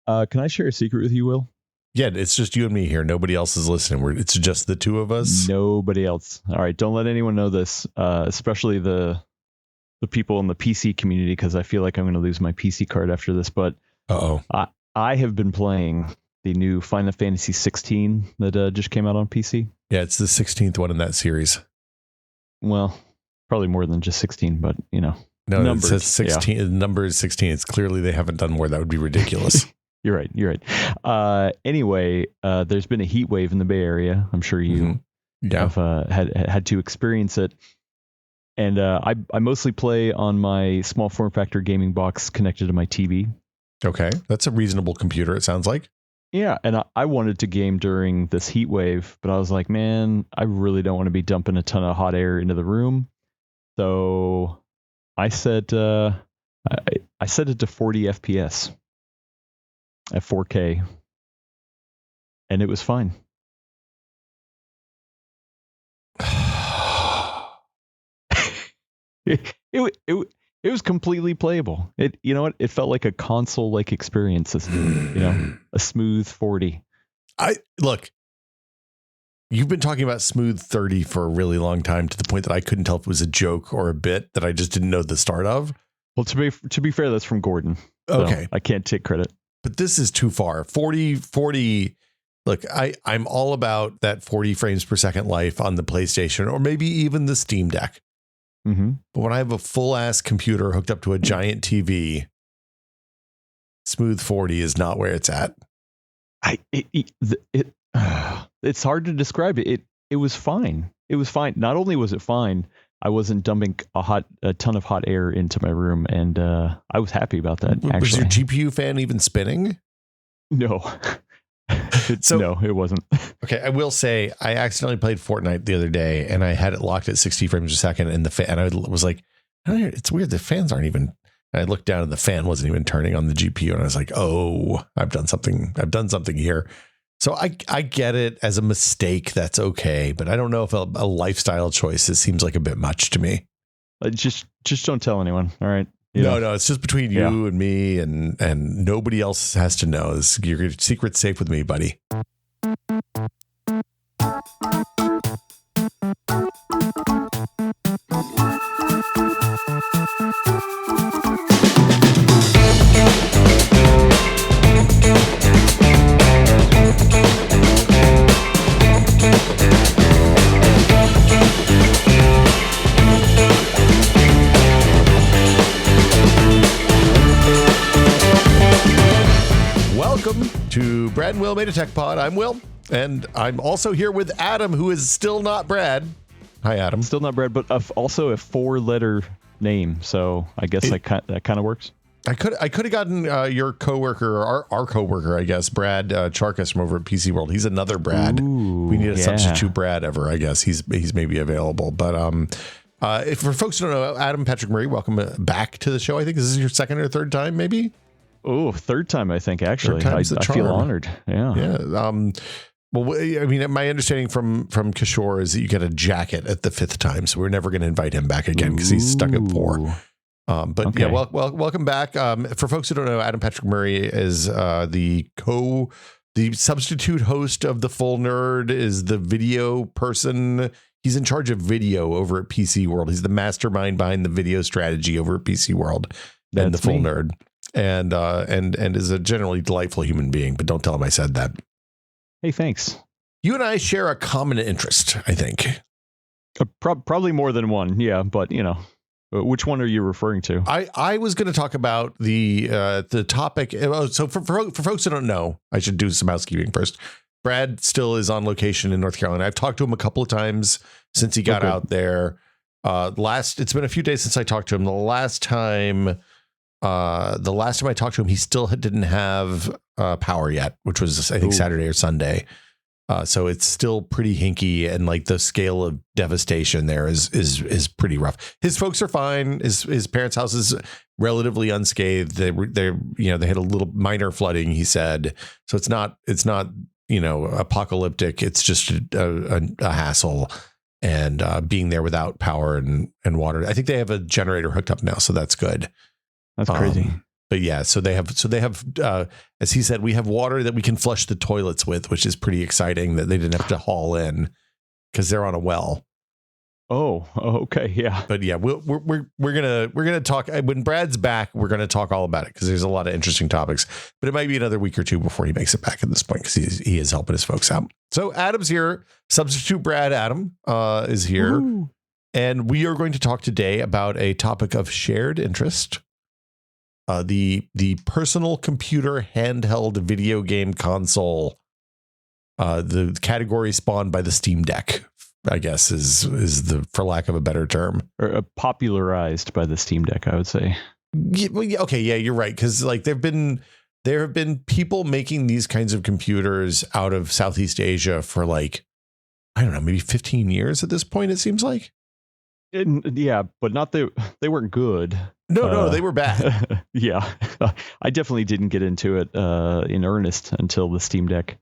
Can I share a secret with you, Will? Yeah, it's just you and me here. Nobody else is listening. It's just the two of us. Nobody else. All right. Don't let anyone know this, especially the people in the PC community, because I feel like I'm going to lose my PC card after this. But I have been playing the new Final Fantasy 16 that just came out on PC. Yeah, it's the 16th one in that series. Well, probably more than just 16, but No, numbers, it says 16. Yeah. The number is 16. It's clearly they haven't done more. That would be ridiculous. You're right. Anyway, there's been a heat wave in the Bay Area. I'm sure you have had to experience it. And I mostly play on my small form factor gaming box connected to my TV. Okay, that's a reasonable computer, it sounds like. Yeah, and I wanted to game during this heat wave, but I was like, man, I really don't want to be dumping a ton of hot air into the room. So I set I set it to 40 FPS at 4K, and it was fine. It was completely playable. You know what? It felt like a console-like experience. A smooth 40. Look. You've been talking about smooth 30 for a really long time, to the point that I couldn't tell if it was a joke or a bit that I just didn't know the start of. Well, to be fair, that's from Gordon. Okay, so I can't take credit. But this is too far. 40. Look, I'm all about that 40 frames per second life on the PlayStation, or maybe even the Steam Deck. Mm-hmm. But when I have a full ass computer hooked up to a giant TV, smooth 40 is not where it's at. It's hard to describe it. It was fine. It was fine. Not only was it fine, I wasn't dumping a ton of hot air into my room, and I was happy about that. Actually, was your GPU fan even spinning? No. No, it wasn't. Okay, I will say I accidentally played Fortnite the other day, and I had it locked at 60 frames a second, and I was like, it's weird. The fans aren't even. And I looked down, and the fan wasn't even turning on the GPU, and I was like, oh, I've done something here. So I get it as a mistake. That's okay, but I don't know if a lifestyle choice. It seems like a bit much to me. Just don't tell anyone. All right. No, it's just between you and me, and nobody else has to know. Your secret's safe with me, buddy. Welcome to Brad and Will Made a Tech Pod. I'm Will, and I'm also here with Adam, who is still not Brad. Hi, Adam. Still not Brad, but also a 4-letter name, so I guess that kind of works. I could have gotten your coworker, or our coworker, I guess, Brad Charkis from over at PC World. He's another Brad. Ooh, we need a substitute Brad ever, I guess. He's maybe available, but if for folks who don't know, Adam Patrick Murray, welcome back to the show. I think this is your second or third time, maybe. Oh, third time, I think, actually. I feel honored. Yeah. Yeah. Well, I mean, my understanding from Kishore is that you get a jacket at the 5th time, so we're never going to invite him back again because he's stuck at 4. But okay. Yeah, welcome back. For folks who don't know, Adam Patrick Murray is the substitute host of The Full Nerd, is the video person. He's in charge of video over at PC World. He's the mastermind behind the video strategy over at PC World and The Full Nerd. And is a generally delightful human being, but don't tell him I said that. Hey, thanks. You and I share a common interest, I think. Probably more than one, yeah, but which one are you referring to? I was going to talk about the topic. So for folks who don't know, I should do some housekeeping first. Brad still is on location in North Carolina. I've talked to him a couple of times since he got out there. It's been a few days since I talked to him. The last time I talked to him, he still didn't have power yet, which was I think Saturday or Sunday. So it's still pretty hinky, and like the scale of devastation there is pretty rough. His folks are fine. His parents' house is relatively unscathed. They had a little minor flooding, he said. So it's not apocalyptic. It's just a hassle, and being there without power and water. I think they have a generator hooked up now, so that's good. That's crazy. yeah, so they have as he said, we have water that we can flush the toilets with, which is pretty exciting that they didn't have to haul in because they're on a well. Oh, okay, yeah. But yeah, we're gonna talk when Brad's back. We're gonna talk all about it because there's a lot of interesting topics. But it might be another week or two before he makes it back at this point because he is helping his folks out. So Adam's here. Substitute Brad Adam is here, Woo. And we are going to talk today about a topic of shared interest. The personal computer handheld video game console. The category spawned by the Steam Deck, I guess is the, for lack of a better term, or popularized by the Steam Deck, I would say. Yeah, well, okay, yeah, you're right, because like there have been people making these kinds of computers out of Southeast Asia for like, I don't know, maybe 15 years at this point. It seems like. Yeah, but not they weren't good. No, they were bad. Yeah, I definitely didn't get into it in earnest until the Steam Deck.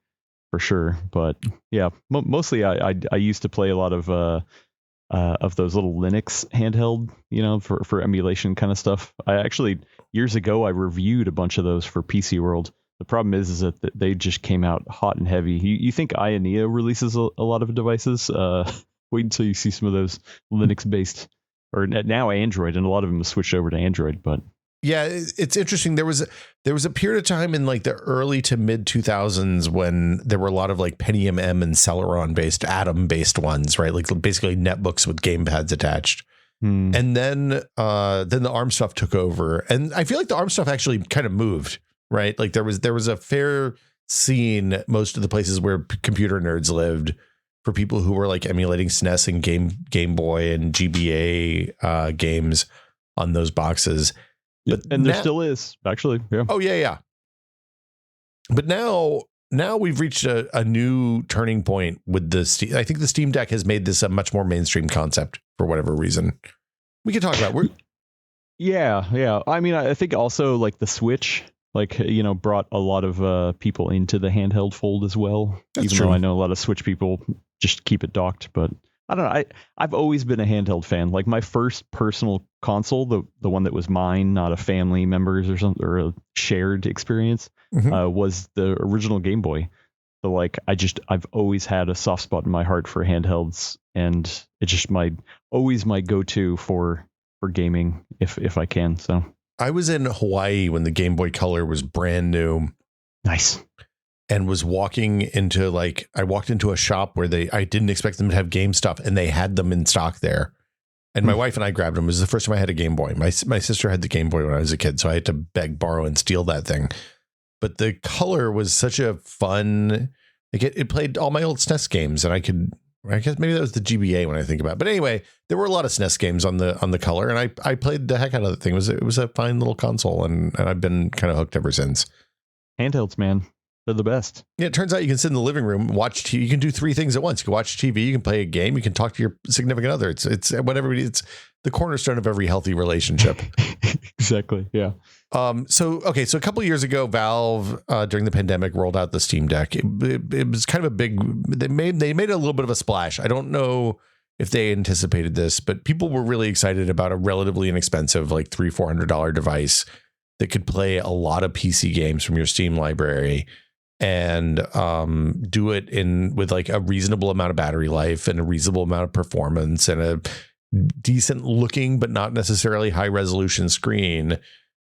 For sure, but yeah, mostly I used to play a lot of those little Linux handheld, for emulation kind of stuff. I actually years ago I reviewed a bunch of those for PC World. The problem is that they just came out hot and heavy. You think Ionea releases a lot of devices? Wait until you see some of those Linux based, or now Android, and a lot of them have switched over to Android, but. Yeah, it's interesting. There was a period of time in like the early to mid 2000s when there were a lot of like Pentium M and Celeron based Atom based ones, right? Like basically netbooks with gamepads attached. And then the ARM stuff took over, and I feel like the ARM stuff actually kind of moved, right? Like there was a fair scene most of the places where computer nerds lived for people who were like emulating SNES and Game Boy and GBA games on those boxes. And there still is, actually. Yeah. Oh, yeah. But now we've reached a new turning point with the Steam. I think the Steam Deck has made this a much more mainstream concept for whatever reason. We can talk about it. Yeah. I mean, I think also like the Switch, brought a lot of people into the handheld fold as well. That's even true. Though I know a lot of Switch people just keep it docked, but I don't know. I've always been a handheld fan. Like my first personal console, the one that was mine, not a family member's or something, or a shared experience, was the original Game Boy. So like I've always had a soft spot in my heart for handhelds, and it's just always my go-to for gaming if I can. So I was in Hawaii when the Game Boy Color was brand new. Nice. And was walking into I walked into a shop where I didn't expect them to have game stuff, and they had them in stock there. And my wife and I grabbed them. It was the first time I had a Game Boy. My sister had the Game Boy when I was a kid, so I had to beg, borrow, and steal that thing. But the Color was such a fun, it played all my old SNES games, and I guess maybe that was the GBA when I think about it. But anyway, there were a lot of SNES games on the Color, and I played the heck out of the thing. It was a fine little console, and I've been kind of hooked ever since. Handhelds, man. They're the best. Yeah, it turns out you can sit in the living room, watch TV. You can do three things at once. You can watch TV, you can play a game, you can talk to your significant other. It's whatever. It's the cornerstone of every healthy relationship. Exactly. Yeah. So a couple of years ago, Valve during the pandemic rolled out the Steam Deck. It was kind of a big. They made a little bit of a splash. I don't know if they anticipated this, but people were really excited about a relatively inexpensive, like $300-400 device that could play a lot of PC games from your Steam library. And do it with like a reasonable amount of battery life and a reasonable amount of performance and a decent looking but not necessarily high resolution screen.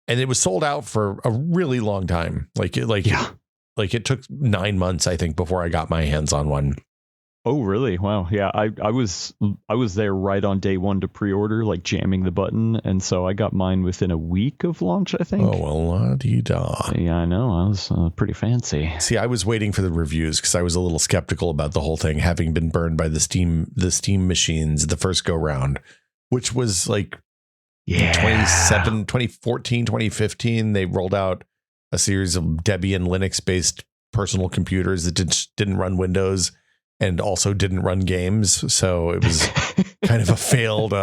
And it was sold out for a really long time. It took 9 months, I think, before I got my hands on one. Oh, really? Wow. Yeah, I was there right on day one to pre-order, like jamming the button, and so I got mine within a week of launch, I think. Oh, well, la-dee-da. Yeah, I know. I was pretty fancy. See, I was waiting for the reviews because I was a little skeptical about the whole thing, having been burned by the Steam machines the first go round, which was like 2014, 2015. They rolled out a series of Debian Linux-based personal computers that didn't run Windows and also didn't run games. So it was kind of a failed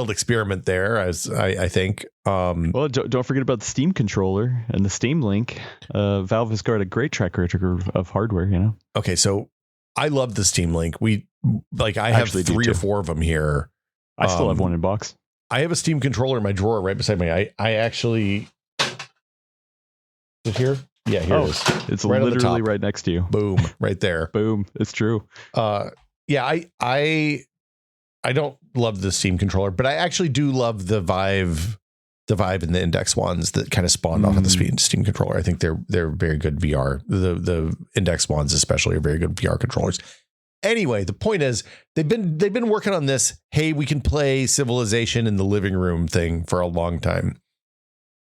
experiment there, as I think. Well, don't forget about the Steam controller and the Steam Link. Valve has got a great track record of hardware, Okay, so I love the Steam Link. I have 3 or 4 of them here. I still have one in box. I have a Steam controller in my drawer right beside me. I actually. Is it here? Yeah, here it is. It's right literally right next to you. Boom, right there. Boom. It's true. Yeah, I don't love the Steam controller, but I actually do love the Vive and the Index ones that kind of spawned off of the Steam controller. I think they're very good VR. The Index ones especially are very good VR controllers. Anyway, the point is they've been working on this. Hey, we can play Civilization in the living room thing for a long time,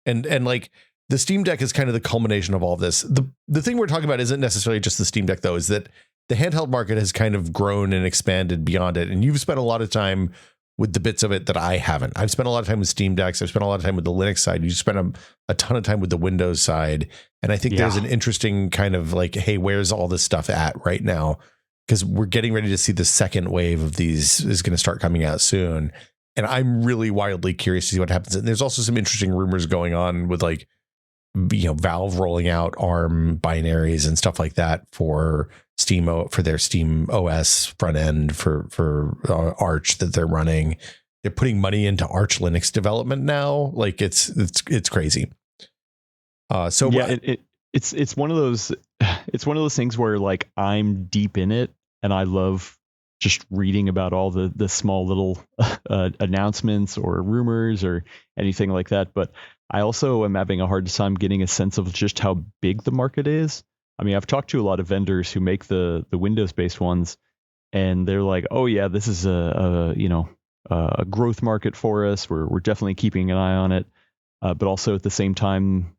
and like. The Steam Deck is kind of the culmination of all this. The thing we're talking about isn't necessarily just the Steam Deck, though, is that the handheld market has kind of grown and expanded beyond it. And you've spent a lot of time with the bits of it that I haven't. I've spent a lot of time with Steam Decks. I've spent a lot of time with the Linux side. You spent a ton of time with the Windows side. And I think there's an interesting kind of like, hey, where's all this stuff at right now? Because we're getting ready to see the second wave of these is going to start coming out soon. And I'm really wildly curious to see what happens. And there's also some interesting rumors going on with like, Valve rolling out ARM binaries and stuff like that for their SteamOS front end for Arch that they're running. They're putting money into Arch Linux development now. Like it's crazy. It's one of those things where like I'm deep in it and I love just reading about all the small little announcements or rumors or anything like that. But I also am having a hard time getting a sense of just how big the market is. I mean, I've talked to a lot of vendors who make the Windows-based ones, and they're like, "Oh yeah, this is a growth market for us. We're definitely keeping an eye on it." But also at the same time,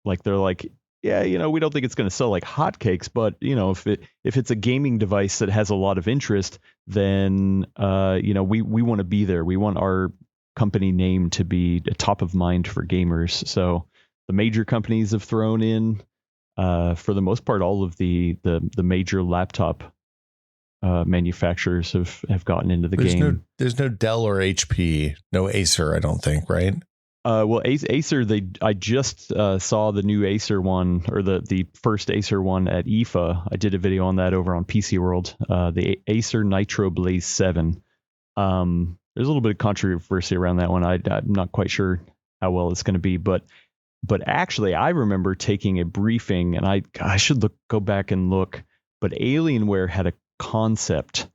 like they're like, "Yeah, we don't think it's going to sell like hotcakes, but if it's a gaming device that has a lot of interest, then we want to be there. We want our company name to be top of mind for gamers." So the major companies have thrown in, for the most part, all of the major laptop manufacturers have gotten into the game. There's no Dell or HP, no Acer, I don't think, right? Well, Acer, I just saw the new Acer one, or the first Acer one at IFA. I did a video on that over on PC World. The Acer Nitro Blaze 7. There's a little bit of controversy around that one. I'm not quite sure how well it's going to be, but actually, I remember taking a briefing, and I should go back and look. But Alienware had a concept,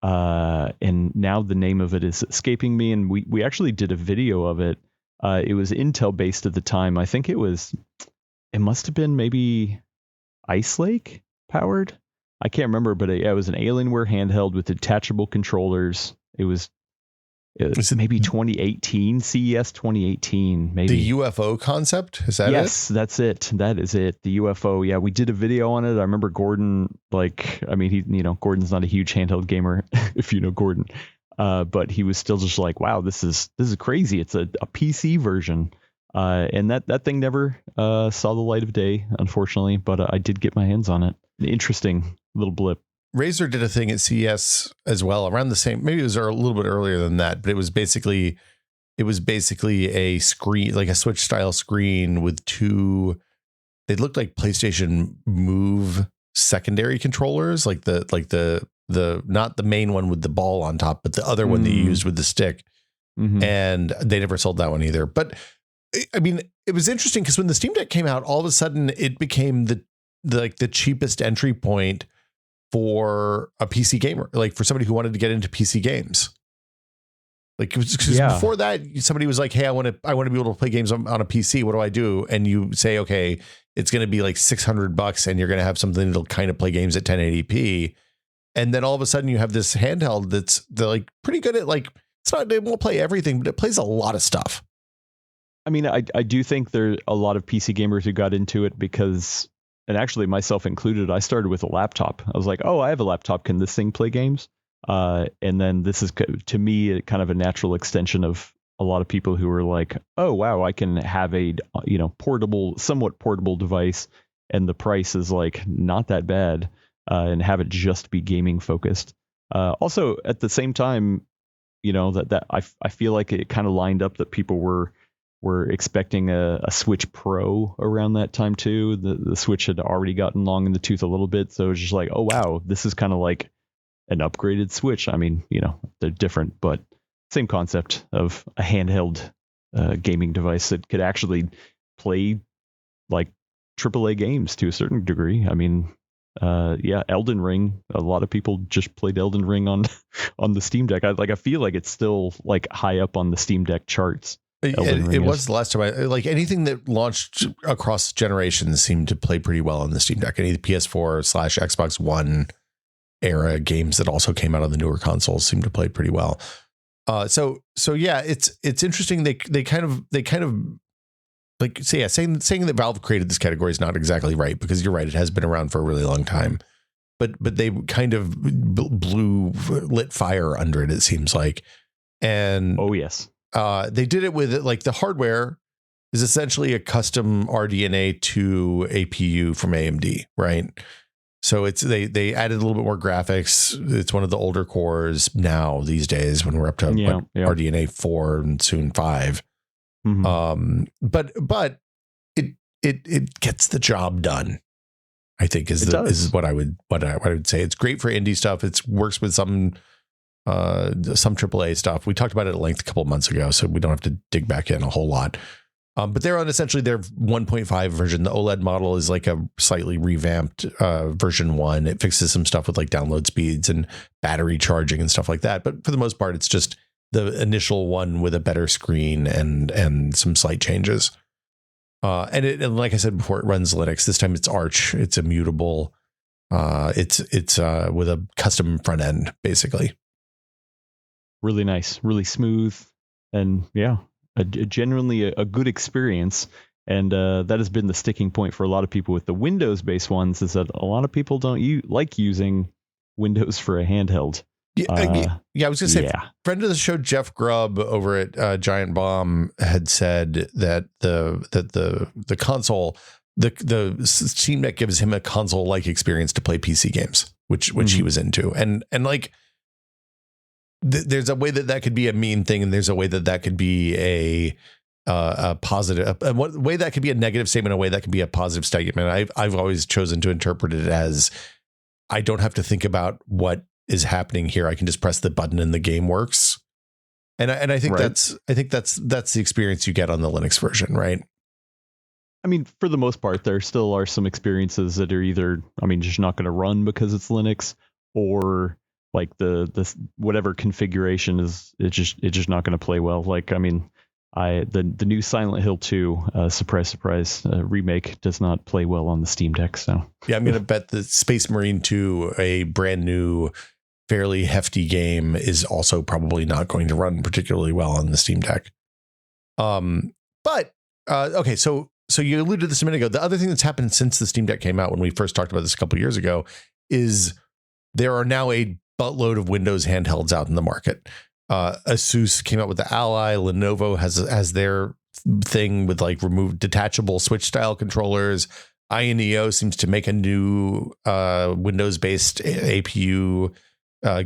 and now the name of it is escaping me. And we actually did a video of it. It was Intel based at the time. I think it must have been maybe Ice Lake powered. I can't remember, but it was an Alienware handheld with detachable controllers. It was maybe 2018, CES 2018, maybe. The UFO concept? Is that it? Yes, that's it. That is it. The UFO. Yeah, we did a video on it. I remember Gordon, Gordon's not a huge handheld gamer, if you know Gordon. But he was still just like, wow, this is crazy. It's a PC version. And that thing never saw the light of day, unfortunately, but I did get my hands on it. An interesting little blip. Razer did a thing at CES as well, around the same, maybe it was a little bit earlier than that, but it was basically a screen, like a Switch style screen with they looked like PlayStation Move secondary controllers, like the not the main one with the ball on top, but the other one that you used with the stick. Mm-hmm. And they never sold that one either. But I mean, it was interesting because when the Steam Deck came out, all of a sudden it became the cheapest entry point for a PC gamer, like for somebody who wanted to get into PC games. Like, before that, somebody was like, "Hey, I want to be able to play games on a PC. What do I do?" And you say, "Okay, it's going to be like $600, and you're going to have something that'll kind of play games at 1080p." And then all of a sudden, you have this handheld they're like pretty good at, like, it won't play everything, but it plays a lot of stuff. I mean, I do think there are a lot of PC gamers who got into it because, and actually myself included, I started with a laptop. I was like, "Oh, I have a laptop. Can this thing play games?" And then this is, to me, kind of a natural extension of a lot of people who are like, "Oh, wow, I can have a somewhat portable device, and the price is like not that bad, and have it just be gaming focused." Also, at the same time, that I feel like it kind of lined up that people were expecting a Switch Pro around that time too. The Switch had already gotten long in the tooth a little bit, so it was just like, oh wow, this is kind of like an upgraded Switch. I mean, they're different, but same concept of a handheld gaming device that could actually play like AAA games to a certain degree. I mean, Elden Ring. A lot of people just played Elden Ring on on the Steam Deck. I feel like it's still like high up on the Steam Deck charts. It was the last time I like anything that launched across generations seemed to play pretty well on the Steam Deck. Any PS4/Xbox One era games that also came out on the newer consoles seemed to play pretty well. So yeah, it's interesting. They kind of like saying that Valve created this category is not exactly right, because you're right, it has been around for a really long time. But they kind of lit fire under it, it seems like. And oh yes. They did it with like the hardware is essentially a custom RDNA to APU from AMD, right? So it's they added a little bit more graphics. It's one of the older cores now these days when we're up to RDNA 4 and soon 5. Mm-hmm. But it gets the job done, I think is what I would say. It's great for indie stuff. It works with some AAA stuff. We talked about it at length a couple of months ago, so we don't have to dig back in a whole lot. But they're on essentially their 1.5 version. The OLED model is like a slightly revamped version 1. It fixes some stuff with like download speeds and battery charging and stuff like that. But for the most part, it's just the initial one with a better screen and some slight changes. And like I said before, it runs Linux. This time it's Arch. It's immutable. It's with a custom front end, basically. Really nice, really smooth, and genuinely a good experience. And that has been the sticking point for a lot of people with the Windows-based ones, is that a lot of people don't like using Windows for a handheld. I was going to say, friend of the show Jeff Grubb over at Giant Bomb had said that the console, the Steam Deck gives him a console-like experience to play PC games, which he was into, and like. There's a way that could be a mean thing, and there's a way that could be a positive, a way that could be a negative statement, a way that could be a positive statement. I've always chosen to interpret it as I don't have to think about what is happening here. I can just press the button and the game works. And I think that's the experience you get on the Linux version, right? I mean, for the most part, there still are some experiences that are either, just not going to run because it's Linux, or like the whatever configuration is it's just not going to play well. Like, the new Silent Hill 2 surprise remake does not play well on the Steam Deck. So yeah, I'm going to bet the Space Marine 2, a brand new, fairly hefty game, is also probably not going to run particularly well on the Steam Deck. Okay, so you alluded to this a minute ago. The other thing that's happened since the Steam Deck came out, when we first talked about this a couple of years ago, is there are now a buttload of Windows handhelds out in the market. ASUS came out with the Ally. Lenovo has their thing with like removed detachable Switch style controllers. INEO seems to make a new Windows based APU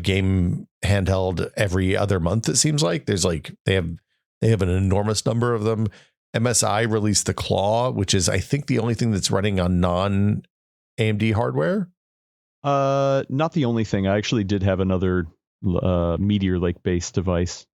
game handheld every other month. It seems like there's like they have an enormous number of them. MSI released the Claw, which is I think the only thing that's running on non AMD hardware. Not the only thing. I actually did have another Meteor Lake based device.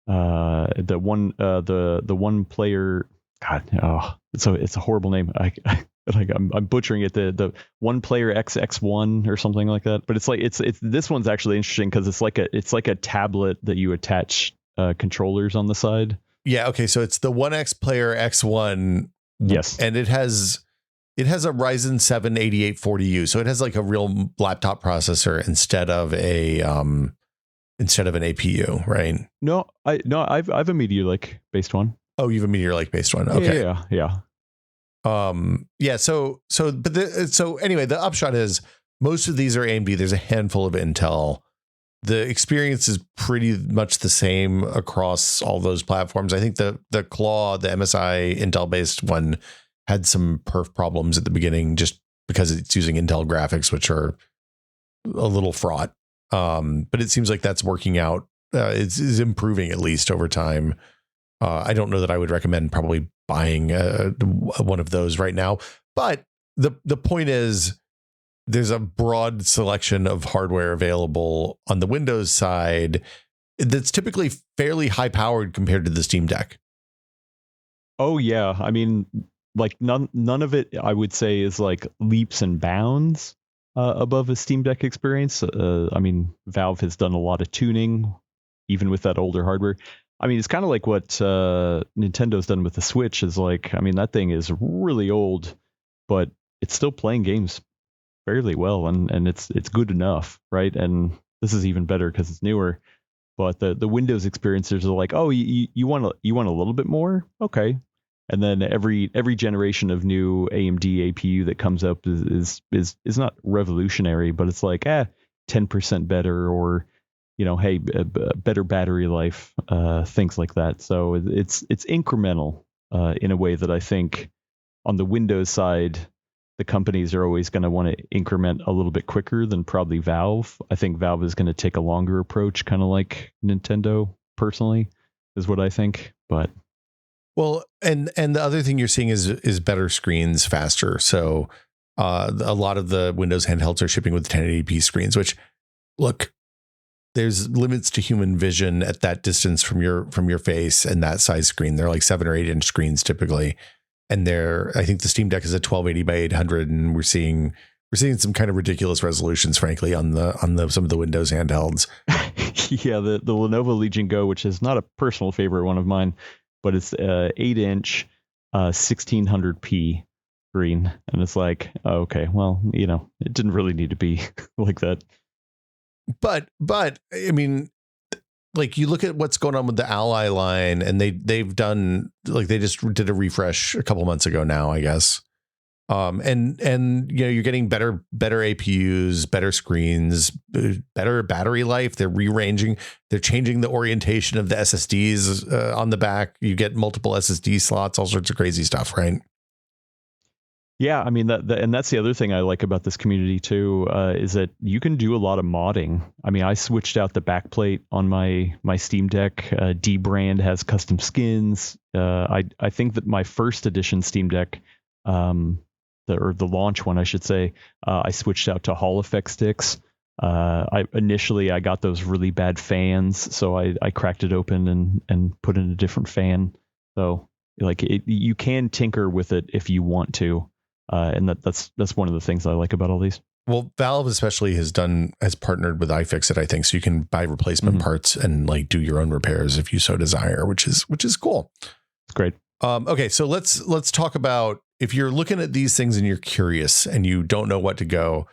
The one player. God, it's a horrible name. I'm butchering it. The one player XX1 or something like that. But it's this one's actually interesting because it's like a tablet that you attach controllers on the side. Yeah. Okay. So it's the 1X player X1. Yes. And it has a Ryzen 7 8840U. So it has like a real laptop processor instead of an APU, right? No, I've a Meteor Lake based one. Oh, you have a Meteor Lake based one. Okay. Yeah. So anyway, the upshot is most of these are AMD. There's a handful of Intel. The experience is pretty much the same across all those platforms. I think the Claw, the MSI Intel based one, had some perf problems at the beginning just because it's using Intel graphics, which are a little fraught. But it seems like that's working out. It's improving at least over time. I don't know that I would recommend probably buying one of those right now. But the point is, there's a broad selection of hardware available on the Windows side. that's typically fairly high powered compared to the Steam Deck. Oh yeah, I mean, like none of it I would say is like leaps and bounds above a Steam Deck experience. I mean, Valve has done a lot of tuning, even with that older hardware. I mean, it's kind of like what Nintendo's done with the Switch. Is like, I mean, that thing is really old, but it's still playing games fairly well, and it's good enough, right? And this is even better because it's newer. But the Windows experiences are like, oh, you want a little bit more, okay. And then every generation of new AMD APU that comes up is not revolutionary, but it's like 10% better, or hey, better battery life, things like that. So it's incremental in a way that I think on the Windows side, the companies are always going to want to increment a little bit quicker than probably Valve. I think Valve is going to take a longer approach, kind of like Nintendo, personally, is what I think. But well, and the other thing you're seeing is better screens faster. So a lot of the Windows handhelds are shipping with 1080p screens, which, look, there's limits to human vision at that distance from your face and that size screen. They're like 7 or 8 inch screens typically. And I think the Steam Deck is a 1280 by 800, and we're seeing some kind of ridiculous resolutions, frankly, on some of the Windows handhelds. Yeah, the Lenovo Legion Go, which is not a personal favorite one of mine, but it's 8-inch 1600p screen, and it's like, oh, okay, well, it didn't really need to be like that. But I mean, like, you look at what's going on with the Ally line, and they've done, like, they just did a refresh a couple months ago now, I guess. And you're getting better APUs, better screens, better battery life. They're rearranging, they're changing the orientation of the SSDs on the back. You get multiple SSD slots, all sorts of crazy stuff, right? Yeah, I mean, and that's the other thing I like about this community too, is that you can do a lot of modding. I mean, I switched out the backplate on my Steam Deck. D-Brand has custom skins. I think that my first edition Steam Deck, the launch one, I should say, I switched out to Hall effect sticks. I got those really bad fans, so I cracked it open and put in a different fan. So like you can tinker with it if you want to. And that's one of the things I like about all these. Well, Valve especially has partnered with iFixit, I think, so you can buy replacement parts and like do your own repairs if you so desire, which is cool. It's great. Okay, so let's talk about, if you're looking at these things and you're curious and you don't know what to do.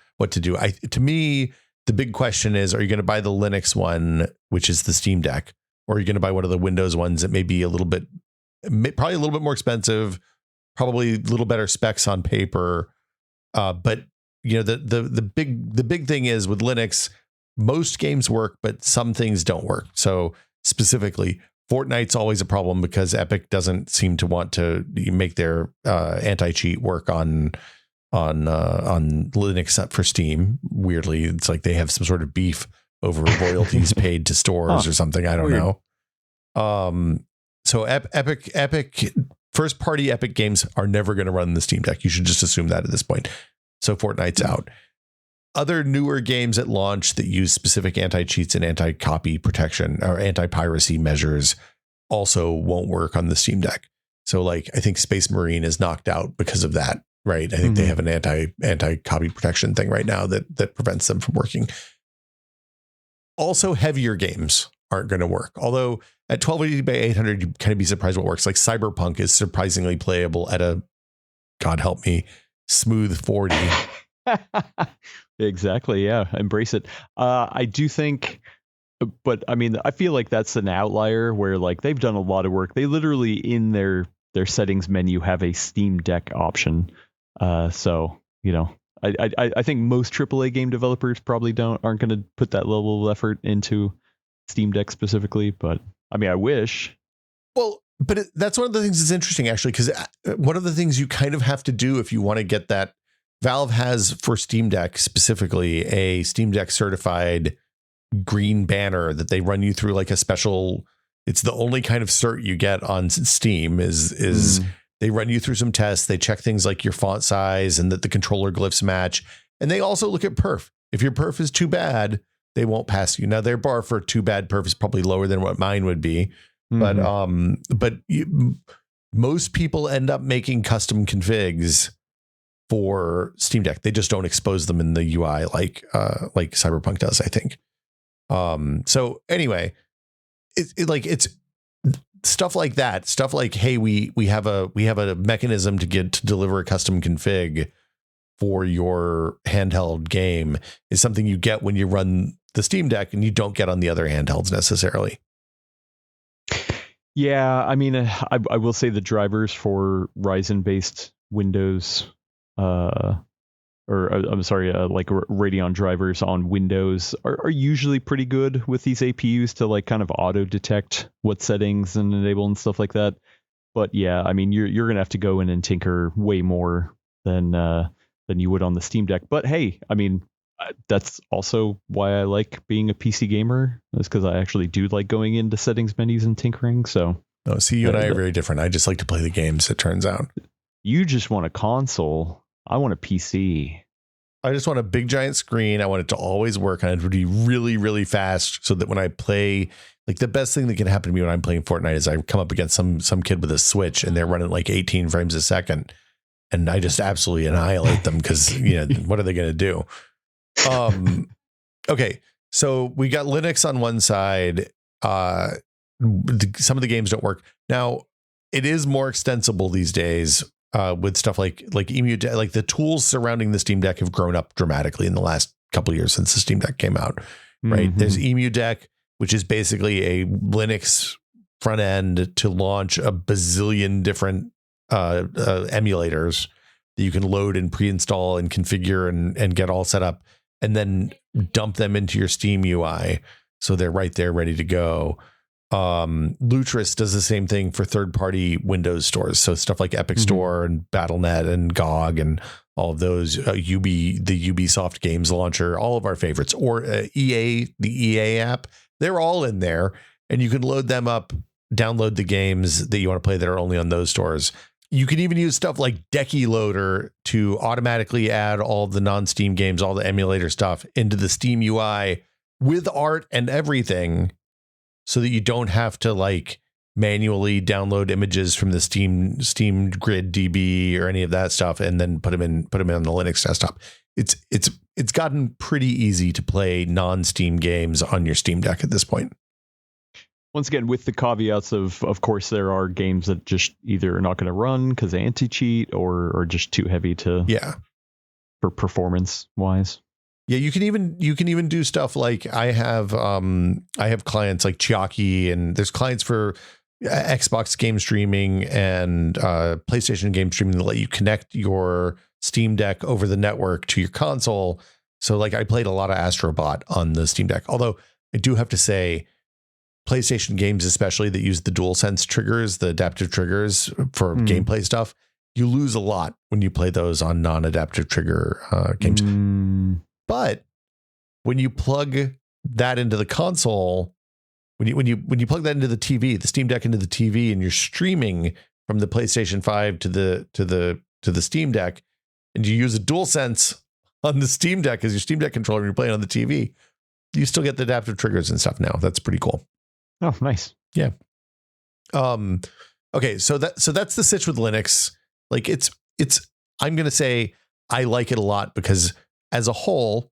To me, the big question is, are you going to buy the Linux one, which is the Steam Deck, or are you going to buy one of the Windows ones that may be probably a little bit more expensive, probably a little better specs on paper, but the big thing is with Linux, most games work, but some things don't work. So specifically, Fortnite's always a problem because Epic doesn't seem to want to make their anti-cheat work on Linux for Steam. Weirdly, it's like they have some sort of beef over royalties paid to stores or something. I don't know. So Epic. First party Epic games are never going to run the Steam Deck. You should just assume that at this point. So Fortnite's out. Other newer games at launch that use specific anti-cheats and anti-copy protection or anti-piracy measures also won't work on the Steam Deck. So like, I think Space Marine is knocked out because of that, right? I think they have an anti-copy protection thing right now that prevents them from working. Also, heavier games aren't going to work. Although at 1280 by 800, you kind of be surprised what works. Like Cyberpunk is surprisingly playable at a, God help me, smooth 40. Exactly. Yeah. Embrace it. I do think, but I mean, I feel like that's an outlier where like they've done a lot of work. They literally in their settings menu have a Steam Deck option. So, I think most AAA game developers probably aren't going to put that level of effort into Steam Deck specifically, but I mean, I wish. Well, but that's one of the things that's interesting, actually, because one of the things you kind of have to do if you want to get that, Valve has for Steam Deck specifically a Steam Deck certified green banner that they run you through like a special. It's the only kind of cert you get on Steam is they run you through some tests. They check things like your font size and that the controller glyphs match. And they also look at perf. If your perf is too bad, they won't pass you. Now their bar for too bad perf is probably lower than what mine would be, but most people end up making custom configs for Steam Deck. They just don't expose them in the UI like Cyberpunk does, I think. So anyway, it's stuff like that. Stuff like, hey, we have a mechanism to deliver a custom config for your handheld game is something you get when you run the Steam Deck and you don't get on the other handhelds necessarily. Yeah, I mean, I will say the drivers for Ryzen-based Windows, like Radeon drivers on Windows are usually pretty good with these APUs to like kind of auto detect what settings and enable and stuff like that. But yeah, I mean, you're gonna have to go in and tinker way more than you would on the Steam Deck. But hey, I mean, that's also why I like being a PC gamer, is because I actually do like going into settings menus and tinkering. So, see, you and I are very different. I just like to play the games, it turns out. You just want a console. I want a PC. I just want a big giant screen. I want it to always work, and it would be really, really fast, so that when I play, like, the best thing that can happen to me when I'm playing Fortnite is I come up against some kid with a Switch and they're running like 18 frames a second, and I just absolutely annihilate them because, what are they going to do? Okay, so we got Linux on one side. Some of the games don't work. Now, it is more extensible these days with stuff like Emu. Like, the tools surrounding the Steam Deck have grown up dramatically in the last couple of years since the Steam Deck came out. Right? There's Emu Deck, which is basically a Linux front end to launch a bazillion different emulators that you can load and pre-install and configure and get all set up, and then dump them into your Steam UI, so they're right there ready to go. Lutris does the same thing for third-party Windows stores, so stuff like Epic Store and Battle.net and GOG and all of those, the Ubisoft Games Launcher, all of our favorites, or EA, the EA app, they're all in there, and you can load them up, download the games that you want to play that are only on those stores. You can even use stuff like Decky Loader to automatically add all the non-Steam games, all the emulator stuff into the Steam UI with art and everything, so that you don't have to like manually download images from the Steam Grid DB or any of that stuff and then put them in on the Linux desktop. It's gotten pretty easy to play non-Steam games on your Steam Deck at this point. Once again, with the caveats of course, there are games that just either are not going to run because they anti-cheat or just too heavy for performance wise. Yeah, you can even do stuff like I have clients like Chiaki, and there's clients for Xbox game streaming and PlayStation game streaming that let you connect your Steam Deck over the network to your console. So like I played a lot of Astrobot on the Steam Deck, although I do have to say, PlayStation games, especially that use the DualSense triggers, the adaptive triggers for gameplay stuff, you lose a lot when you play those on non-adaptive trigger games. But when you plug that into the console, when you plug that into the TV, the Steam Deck into the TV, and you're streaming from the PlayStation 5 to the Steam Deck, and you use a DualSense on the Steam Deck as your Steam Deck controller and you're playing on the TV, you still get the adaptive triggers and stuff now. That's pretty cool. Oh, nice. Yeah. Okay, so that's the sitch with Linux. Like it's I'm going to say I like it a lot because as a whole,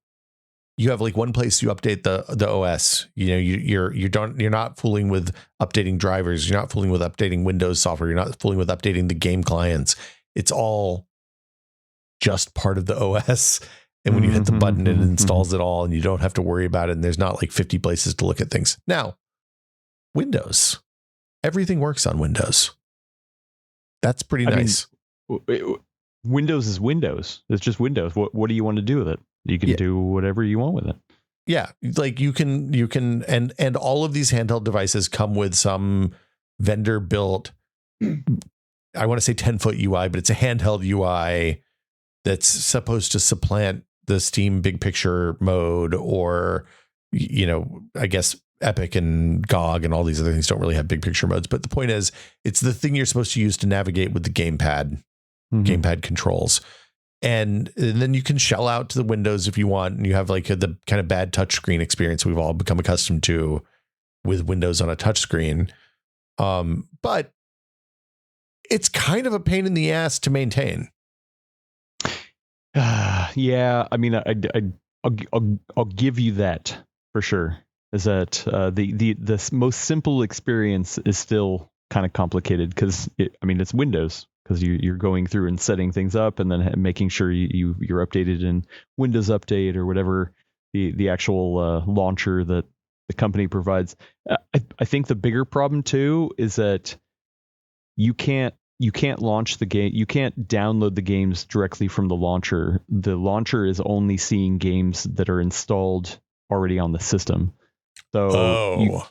you have like one place you update the OS. You're not fooling with updating drivers, you're not fooling with updating Windows software, you're not fooling with updating the game clients. It's all just part of the OS. And when you hit the button, it installs it all, and you don't have to worry about it. And there's not like 50 places to look at things. Now, Windows, everything works on Windows. That's pretty nice. Windows is Windows. It's just Windows. What do you want to do with it? You can do whatever you want with it. Yeah, like you can, and all of these handheld devices come with some vendor built, I want to say 10-foot UI, but it's a handheld UI that's supposed to supplant the Steam big picture mode, or, I guess Epic and GOG and all these other things don't really have big picture modes. But the point is, it's the thing you're supposed to use to navigate with the gamepad controls. And then you can shell out to the windows if you want, and you have like the kind of bad touchscreen experience we've all become accustomed to with Windows on a touchscreen. But it's kind of a pain in the ass to maintain. Yeah, I mean, I'll give you that for sure. Is that the most simple experience is still kind of complicated because it's Windows, because you're going through and setting things up and then making sure you're updated in Windows Update or whatever the actual launcher that the company provides. I think the bigger problem too is that you can't launch the game. You can't download the games directly from the launcher. The launcher is only seeing games that are installed already on the system. So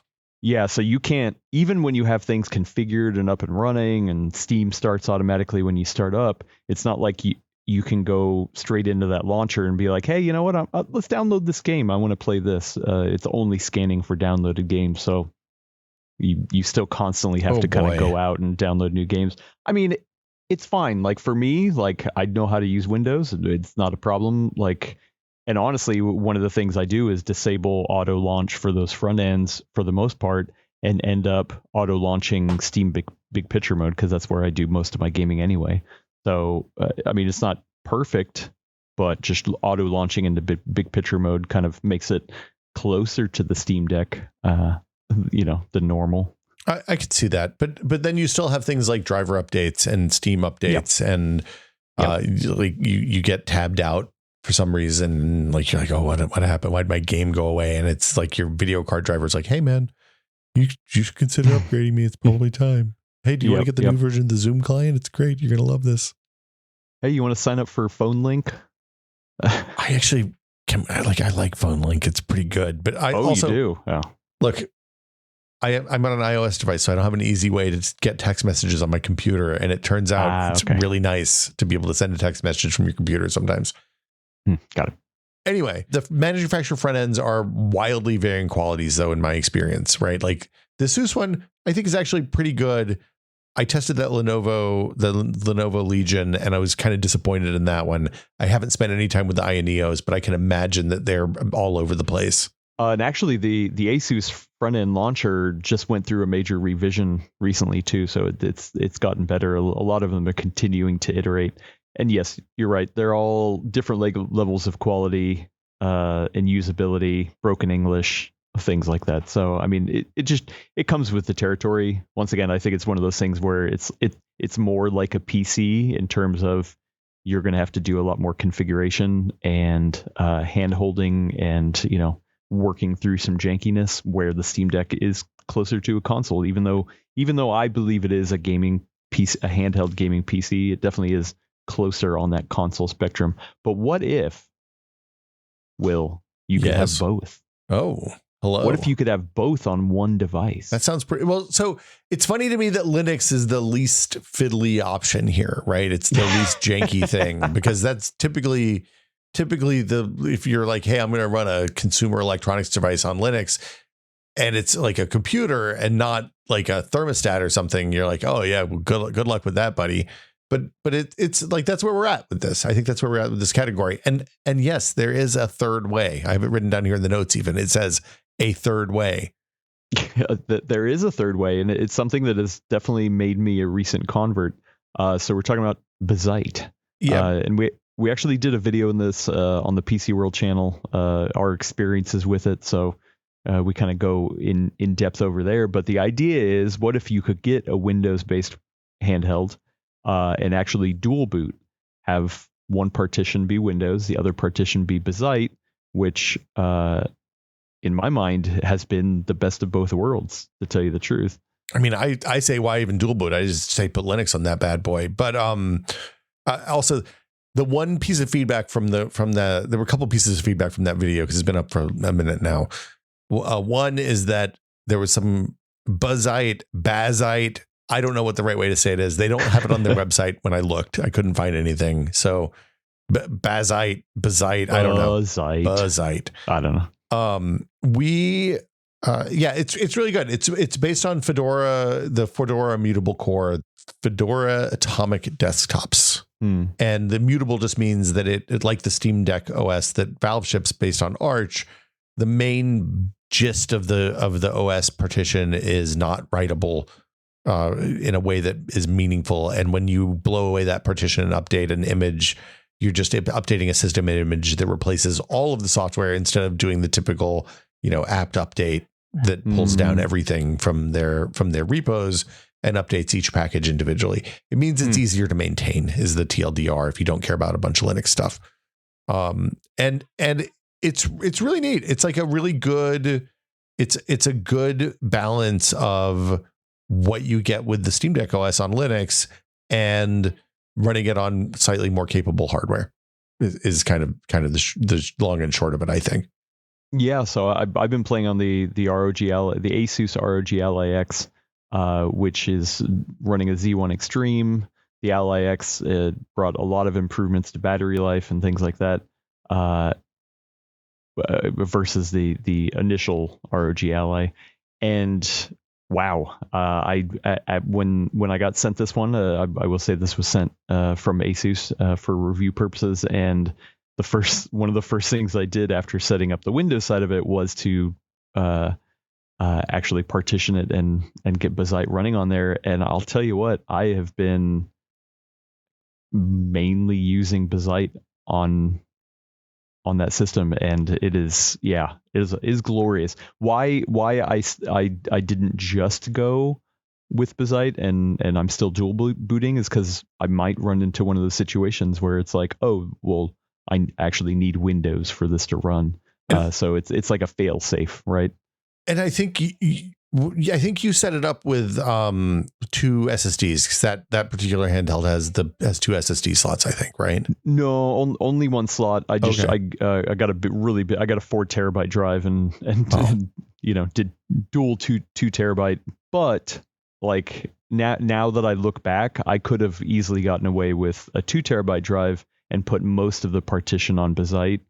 so you can't, even when you have things configured and up and running and Steam starts automatically when you start up, it's not like you can go straight into that launcher and be like, hey, you know what? Let's download this game. I want to play this. It's only scanning for downloaded games. So you still constantly have to kind of go out and download new games. I mean, it's fine. Like for me, like I know how to use Windows. It's not a problem. Like, and honestly, one of the things I do is disable auto launch for those front ends for the most part, and end up auto launching Steam big picture mode, because that's where I do most of my gaming anyway. So, I mean, it's not perfect, but just auto launching into big picture mode kind of makes it closer to the Steam Deck, the normal. I could see that, but then you still have things like driver updates and Steam updates, and like you get tabbed out for some reason. Like you're like, oh, what happened? Why'd my game go away? And it's like your video card driver is like, hey man, you should consider upgrading me. It's probably time. Hey, do you want to get the new version of the Zoom client? It's great. You're gonna love this. Hey, you want to sign up for Phone Link? I actually I like Phone Link. It's pretty good, but I also you do. Oh. Look, I'm on an iOS device, so I don't have an easy way to get text messages on my computer. And it turns out it's really nice to be able to send a text message from your computer sometimes. Got it. Anyway, the manufacturer front ends are wildly varying qualities, though, in my experience, right? Like the ASUS one, I think is actually pretty good. I tested the Lenovo Legion, and I was kind of disappointed in that one. I haven't spent any time with the Ioneos, but I can imagine that they're all over the place. And actually, the ASUS front end launcher just went through a major revision recently too, so it's gotten better. A lot of them are continuing to iterate. And yes, you're right. They're all different levels of quality and usability, broken English, things like that. So, I mean, it comes with the territory. Once again, I think it's one of those things where it's more like a PC in terms of you're going to have to do a lot more configuration and hand holding and, working through some jankiness, where the Steam Deck is closer to a console. Even though I believe it is a gaming PC, a handheld gaming PC, it definitely is closer on that console spectrum. But what if, Will, you could have both? Oh, hello. What if you could have both on one device? That sounds pretty well. So it's funny to me that Linux is the least fiddly option here, right? It's the least janky thing, because that's typically if you're like, hey, I'm going to run a consumer electronics device on Linux, and it's like a computer and not like a thermostat or something, you're like, oh yeah, well, good luck with that, buddy. But it's like, that's where we're at with this. I think that's where we're at with this category. And yes, there is a third way. I have it written down here in the notes. Even it says a third way. There is a third way, and it's something that has definitely made me a recent convert. So we're talking about Bazzite. Yeah, and we actually did a video in this on the PC World channel, our experiences with it. So we kind of go in depth over there. But the idea is, what if you could get a Windows-based handheld and actually dual boot, have one partition be Windows, the other partition be Bazzite, which in my mind has been the best of both worlds, to tell you the truth. I mean, I say, why even dual boot? I just say put Linux on that bad boy. But also, the one piece of feedback there were a couple pieces of feedback from that video, because it's been up for a minute now. One is that there was some Bazzite. I don't know what the right way to say it is. They don't have it on their website. When I looked, I couldn't find anything. So Bazzite, I don't know. Bazzite. I don't know. It's really good. It's based on Fedora, the Fedora Immutable Core, Fedora Atomic Desktops. And the mutable just means that it like the Steam Deck OS that Valve ships based on Arch, the main gist of the OS partition is not writable in a way that is meaningful. And when you blow away that partition and update an image, you're just updating a system image that replaces all of the software instead of doing the typical, apt update that pulls down everything from their repos and updates each package individually. It means it's easier to maintain is the TLDR if you don't care about a bunch of Linux stuff. And it's really neat. It's like a really good, it's a good balance of what you get with the Steam Deck OS on Linux and running it on slightly more capable hardware is kind of the long and short of it, I think. Yeah, so I've been playing on the ROG the ASUS ROG Ally X, which is running a Z1 Extreme. The Ally X brought a lot of improvements to battery life and things like that, versus the initial ROG Ally. And wow, when I got sent this one, I will say this was sent from ASUS for review purposes, and one of the first things I did after setting up the Windows side of it was to actually partition it and get Bazzite running on there. And I'll tell you what, I have been mainly using Bazzite on that system, and it is glorious. Why I didn't just go with Bazzite and I'm still dual booting is because I might run into one of those situations where it's like, oh well, I actually need Windows for this to run. So it's like a fail safe, right? And I think you set it up with 2 SSDs because that particular handheld has 2 SSD slots, I think, right? No, only one slot. I got I got a 4 terabyte drive and did dual 2 terabyte. But like now that I look back, I could have easily gotten away with a 2 terabyte drive and put most of the partition on Bazzite,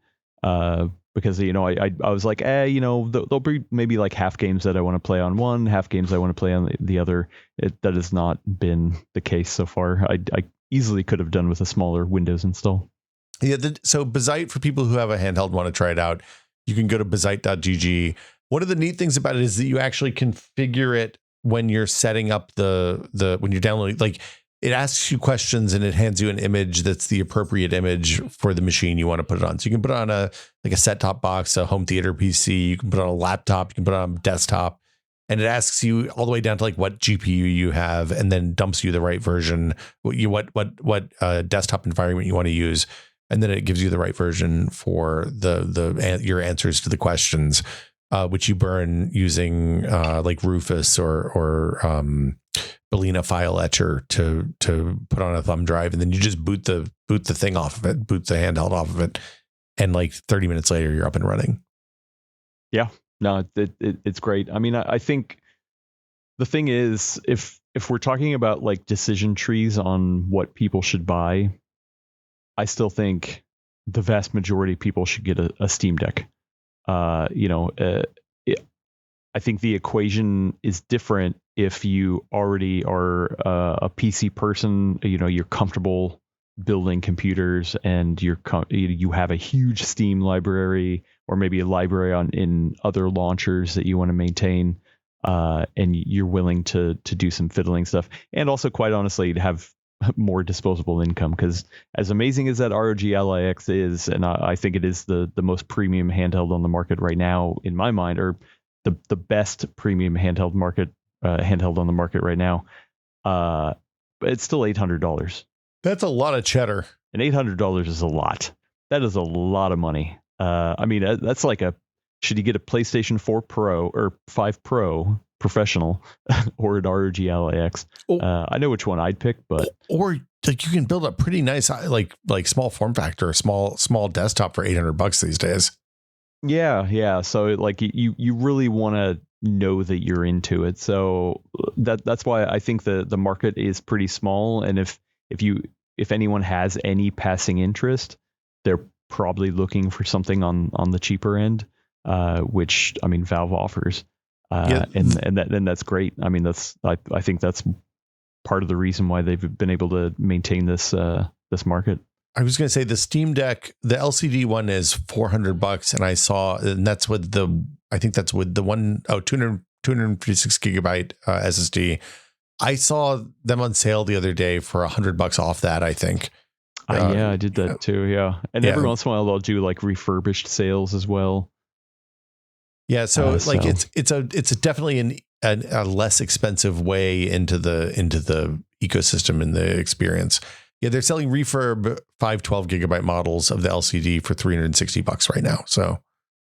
because I was like, there'll be maybe like half games that I want to play on one, half games I want to play on the other. That has not been the case so far. I easily could have done with a smaller Windows install. Yeah, so Bazzite, for people who have a handheld want to try it out, you can go to bazzite.gg. One of the neat things about it is that you actually configure it when you're setting up when you're downloading, like it asks you questions and it hands you an image that's the appropriate image for the machine you want to put it on. So you can put it on a set-top box, a home theater PC, you can put it on a laptop, you can put it on a desktop, and it asks you all the way down to like what GPU you have, and then dumps you the right version, what desktop environment you want to use, and then it gives you the right version for your answers to the questions, which you burn using like Rufus or Balena file etcher to put on a thumb drive, and then you just boot the thing off of it, boot the handheld off of it, and like 30 minutes later you're up and running. Yeah, no, it's great. I mean, I think the thing is, if we're talking about like decision trees on what people should buy, I still think the vast majority of people should get a Steam Deck. I think the equation is different if you already are a PC person, you're comfortable building computers and you have a huge Steam library, or maybe a library in other launchers that you want to maintain, and you're willing to do some fiddling stuff, and also quite honestly to have more disposable income, because as amazing as that ROG Ally X is, and I think it is the most premium handheld on the market right now in my mind, or the best premium handheld on the market right now, but it's still $800. That's a lot of cheddar. And $800 is a lot. That is a lot of money. I mean, that's like should you get a PlayStation 4 Pro or 5 Pro Professional or an ROG Ally X? I know which one I'd pick, but or like you can build a pretty nice like small form factor, small desktop for $800 these days. Yeah. So like you really want to know that you're into it. So that's why I think the market is pretty small. And if anyone has any passing interest, they're probably looking for something on the cheaper end, which I mean Valve offers. And that's great. I mean I think that's part of the reason why they've been able to maintain this this market. I was going to say the Steam Deck, the LCD one is $400, and I saw, and that's with I think that's with the 256 gigabyte SSD. I saw them on sale the other day for $100 off that, I think. Yeah, I did that too. Yeah. And every once in a while they'll do like refurbished sales as well. Yeah. So it's definitely a less expensive way into the ecosystem and the experience. Yeah. They're selling refurb 512 gigabyte models of the LCD for $360 right now. So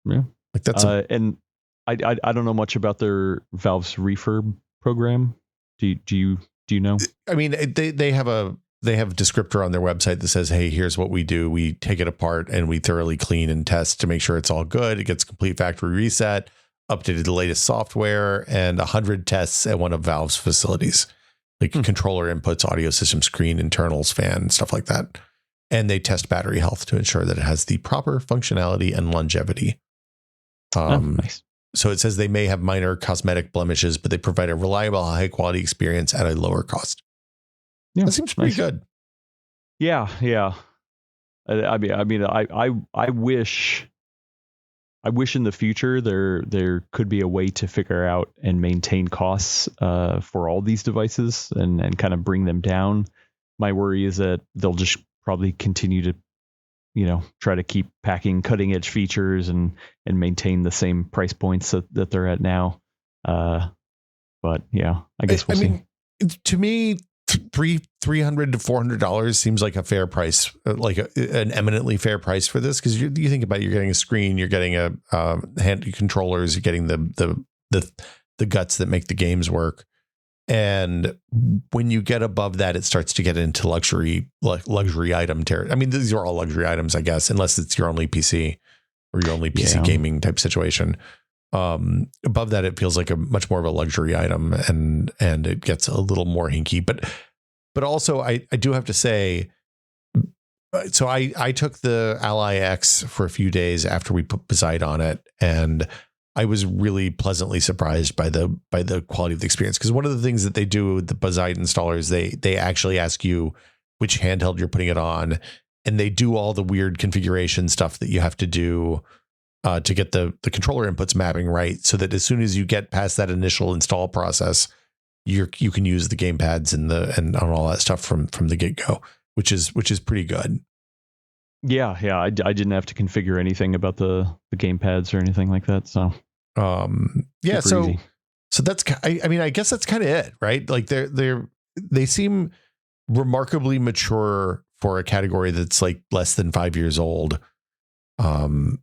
yeah, like that's, and I don't know much about their Valve's refurb program. Do you know? I mean, they have a descriptor on their website that says, hey, here's what we do. We take it apart and we thoroughly clean and test to make sure it's all good. It gets complete factory reset, updated the latest software, and 100 tests at one of Valve's facilities, like controller inputs, audio system, screen, internals, fan, stuff like that. And they test battery health to ensure that it has the proper functionality and longevity. Nice. So it says they may have minor cosmetic blemishes, but they provide a reliable, high quality experience at a lower cost. Yeah, that seems pretty good. Yeah, yeah. I wish in the future there could be a way to figure out and maintain costs for all these devices and kind of bring them down. My worry is that they'll just probably continue to, try to keep packing cutting edge features and maintain the same price points that they're at now. But yeah, I guess we'll see. To me, $300 to $400 seems like a fair price, like an eminently fair price for this. Because you think about it, you're getting a screen, you're getting a hand controllers, you're getting the guts that make the games work. And when you get above that, it starts to get into luxury item territory. I mean, these are all luxury items, I guess, unless it's your only PC or your only PC gaming type situation. Above that, it feels like a much more of a luxury item, and it gets a little more hinky. But also, I do have to say, so I took the Ally X for a few days after we put Bazzite on it, and I was really pleasantly surprised by the quality of the experience. Because one of the things that they do with the Bazzite installers, they actually ask you which handheld you're putting it on, and they do all the weird configuration stuff that you have to do to get the controller inputs mapping right, so that as soon as you get past that initial install process, you can use the game pads and all that stuff from the get-go, which is pretty good. Yeah, I didn't have to configure anything about the game pads or anything like that. So yeah, so that's, I mean, I guess that's kind of it, right? Like they seem remarkably mature for a category that's like less than 5 years old. And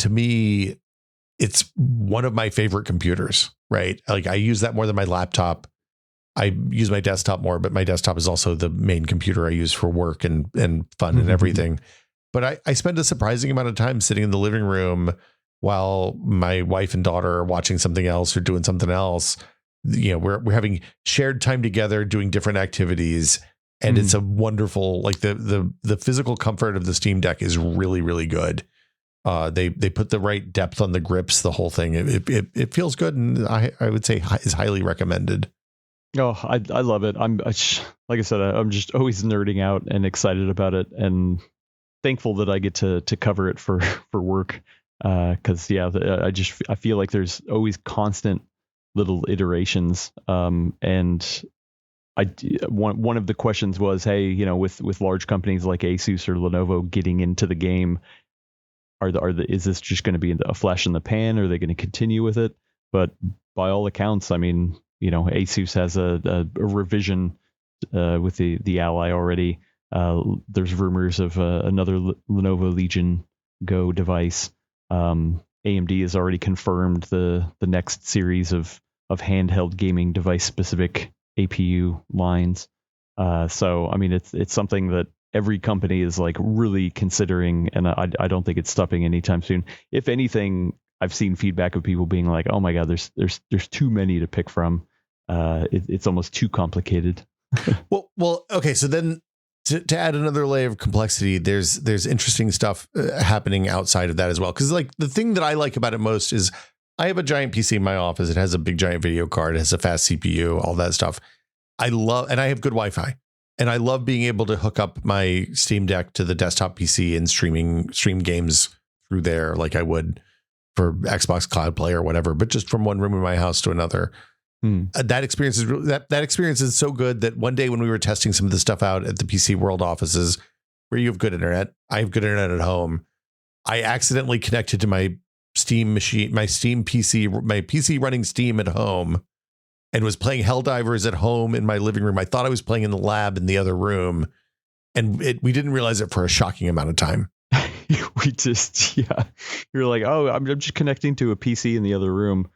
to me, it's one of my favorite computers, right? Like I use that more than my laptop. I use my desktop more, but my desktop is also the main computer I use for work and fun and everything. But I spend a surprising amount of time sitting in the living room while my wife and daughter are watching something else or doing something else. We're having shared time together, doing different activities. And it's a wonderful, like the physical comfort of the Steam Deck is really, really good. They put the right depth on the grips, the whole thing. It feels good, and I would say is highly recommended. Oh, I love it. Like I said, I'm just always nerding out and excited about it, and thankful that I get to cover it for work. Because I feel like there's always constant little iterations. And one of the questions was, hey, with large companies like ASUS or Lenovo getting into the game, is this just going to be a flash in the pan? Or are they going to continue with it? But by all accounts, I mean, ASUS has a revision with the Ally already. There's rumors of another Lenovo Legion Go device. AMD has already confirmed the next series of handheld gaming device specific APU lines. So I mean, it's something that every company is like really considering, and I don't think it's stopping anytime soon. If anything, I've seen feedback of people being like, "Oh my God, there's too many to pick from. It's almost too complicated." well, okay. So then to add another layer of complexity, there's interesting stuff happening outside of that as well. Because like the thing that I like about it most is I have a giant PC in my office. It has a big giant video card. It has a fast CPU, all that stuff. I love, and I have good Wi-Fi. And I love being able to hook up my Steam Deck to the desktop PC and stream games through there like I would for Xbox Cloud Play or whatever, but just from one room in my house to another. That experience is that experience is so good that one day when we were testing some of the stuff out at the PC World offices where you have good internet, I have good internet at home. I accidentally connected to my Steam machine, my PC running Steam at home, and was playing Helldivers at home in my living room. I thought I was playing in the lab in the other room, and we didn't realize it for a shocking amount of time. You're like, oh, I'm just connecting to a PC in the other room.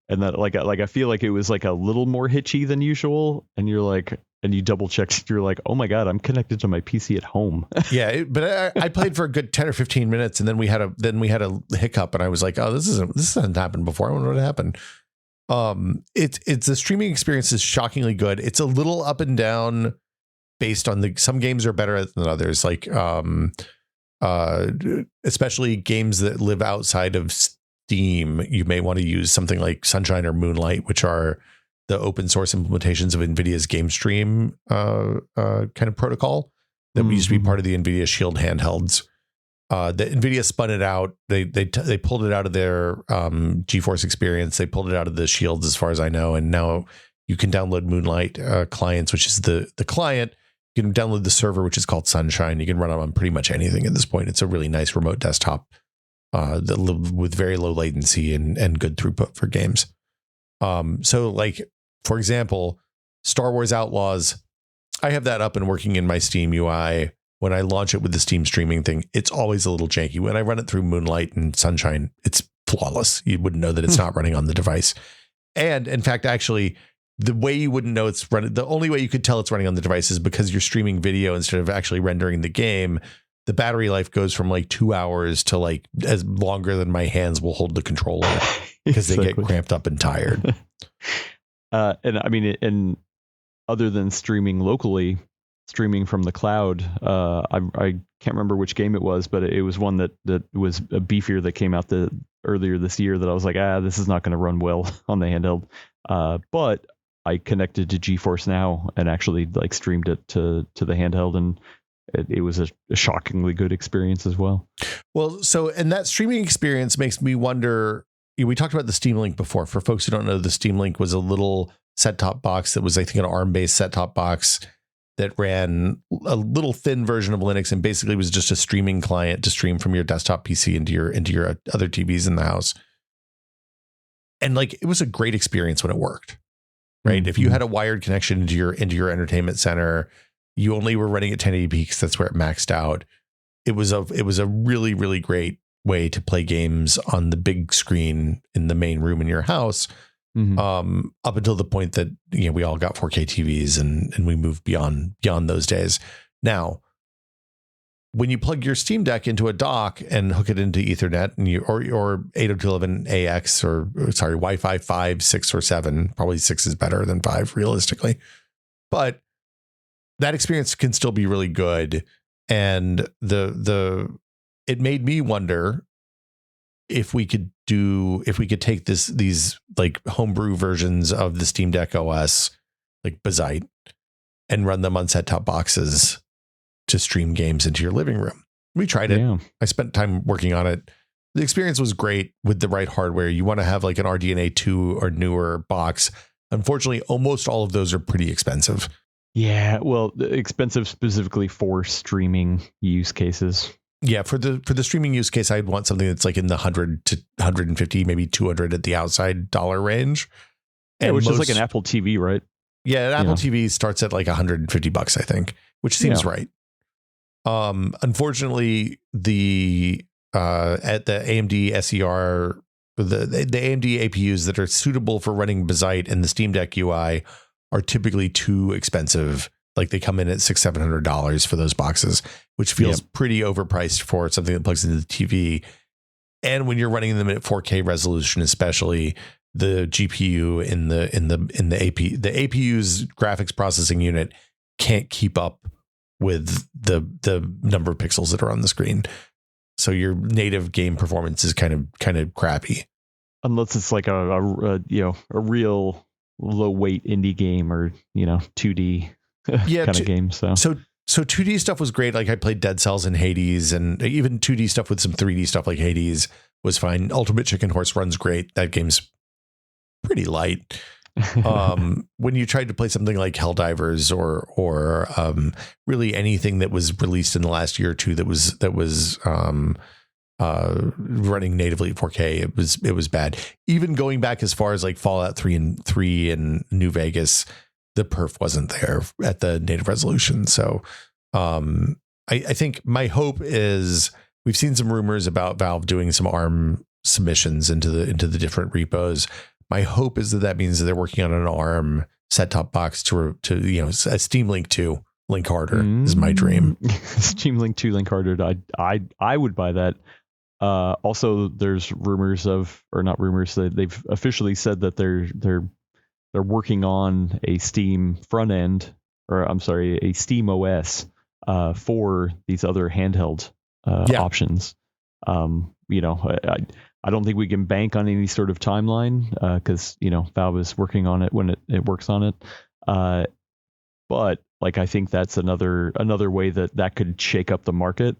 And that like I feel like it was like a little more hitchy than usual, and you're like, and you double checked, you're like, oh my god, I'm connected to my PC at home. But I played for a good 10 or 15 minutes, and then we had a hiccup, and I was like, oh, this hasn't happened before. I wonder what happened. It's the streaming experience is shockingly good. It's a little up and down based on some games are better than others, like especially games that live outside of Steam. You may want to use something like Sunshine or Moonlight, which are the open source implementations of NVIDIA's game stream kind of protocol that used to be part of the NVIDIA Shield handhelds. The NVIDIA spun it out. They pulled it out of their GeForce experience. They pulled it out of the Shields, as far as I know. And now you can download Moonlight clients, which is the client. You can download the server, which is called Sunshine. You can run it on pretty much anything at this point. It's a really nice remote desktop with very low latency and good throughput for games. So like, for example, Star Wars Outlaws, I have that up and working in my Steam UI. When I launch it with the Steam streaming thing, it's always a little janky. When I run it through Moonlight and Sunshine, it's flawless. You wouldn't know that it's not running on the device. And in fact, actually, the way you wouldn't know it's running, the only way you could tell it's running on the device is because you're streaming video instead of actually rendering the game. The battery life goes from like 2 hours to like as longer than my hands will hold the controller because they get cramped up and tired. And I mean, and other than streaming locally, streaming from the cloud, I can't remember which game it was, but it was one that was a beefier that came out earlier this year that I was like, this is not going to run well on the handheld. But I connected to GeForce Now and actually like streamed it to the handheld, and it was a shockingly good experience as well. Well, so, and that streaming experience makes me wonder, we talked about the Steam Link before. For folks who don't know, the Steam Link was a little set-top box that was, I think, an ARM-based set-top box that ran a little thin version of Linux and basically was just a streaming client to stream from your desktop PC into your other TVs in the house. And like, it was a great experience when it worked, right? Mm-hmm. If you had a wired connection into your entertainment center, you only were running at 1080p because that's where it maxed out. It was a really, really great way to play games on the big screen in the main room in your house. Mm-hmm. Up until the point that, you know, we all got 4K TVs and we moved beyond those days. Now, when you plug your Steam Deck into a dock and hook it into Ethernet and or 802.11ax or Wi-Fi 5, 6, or 7, probably 6 is better than 5 realistically, but that experience can still be really good. And it made me wonder if we could take these like homebrew versions of the Steam Deck OS, like Bazzite, and run them on set-top boxes to stream games into your living room. We tried it. Yeah. I spent time working on it. The experience was great with the right hardware. You want to have like an RDNA 2 or newer box. Unfortunately, almost all of those are pretty expensive. Yeah, well, expensive specifically for streaming use cases. Yeah, for the streaming use case, I'd want something that's like in the 100 to 150, maybe 200 at the outside dollar range. Yeah, which is like an Apple TV, right? Yeah, an Apple TV starts at like $150, I think, which seems right. Unfortunately, at the AMD SER, the AMD APUs that are suitable for running Bazzite and the Steam Deck UI are typically too expensive. Like they come in at $600-700 for those boxes, which feels pretty overpriced for something that plugs into the TV. And when you're running them at 4K resolution, especially, the GPU in the APU's graphics processing unit can't keep up with the number of pixels that are on the screen. So your native game performance is kind of crappy. Unless it's like a real low weight indie game or, 2D Yeah, kind of game. So 2D stuff was great. Like I played Dead Cells and Hades, and even 2D stuff with some 3D stuff like Hades was fine. Ultimate Chicken Horse runs great. That game's pretty light. When you tried to play something like Helldivers or really anything that was released in the last year or two that was running natively at 4K, it was bad. Even going back as far as like Fallout 3 and New Vegas, the perf wasn't there at the native resolution. So I think my hope is we've seen some rumors about Valve doing some ARM submissions into the different repos. My hope is that means that they're working on an ARM set-top box to a Steam Link 2 link harder is my dream. Steam Link 2 link harder. I would buy that. Also, there's rumors not rumors, that they've officially said that they're working on a Steam front end, or I'm sorry, a SteamOS for these other handheld options. I don't think we can bank on any sort of timeline because Valve is working on it when it works on it. But like I think that's another way that could shake up the market.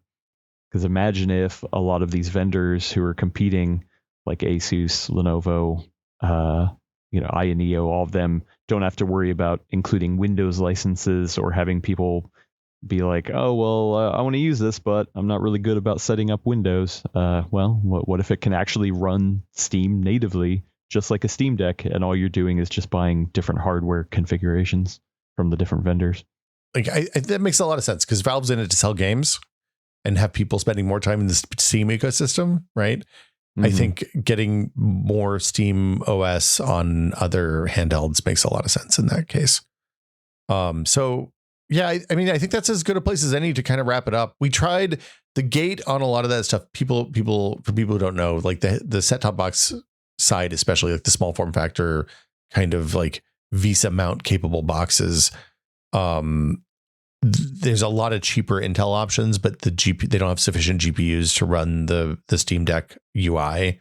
Because imagine if a lot of these vendors who are competing, like Asus, Lenovo, Ioneo, all of them don't have to worry about including Windows licenses or having people be like, oh, well, I want to use this, but I'm not really good about setting up Windows. Well, what if it can actually run Steam natively, just like a Steam Deck, and all you're doing is just buying different hardware configurations from the different vendors? Like that makes a lot of sense because Valve's in it to sell games and have people spending more time in the Steam ecosystem, right? Mm-hmm. I think getting more Steam OS on other handhelds makes a lot of sense in that case. So yeah, I mean, I think that's as good a place as any to kind of wrap it up. We tried the gate on a lot of that stuff. For people who don't know, like the set-top box side, especially like the small form factor kind of like Visa mount capable boxes. There's a lot of cheaper Intel options, but they don't have sufficient GPUs to run the Steam Deck UI.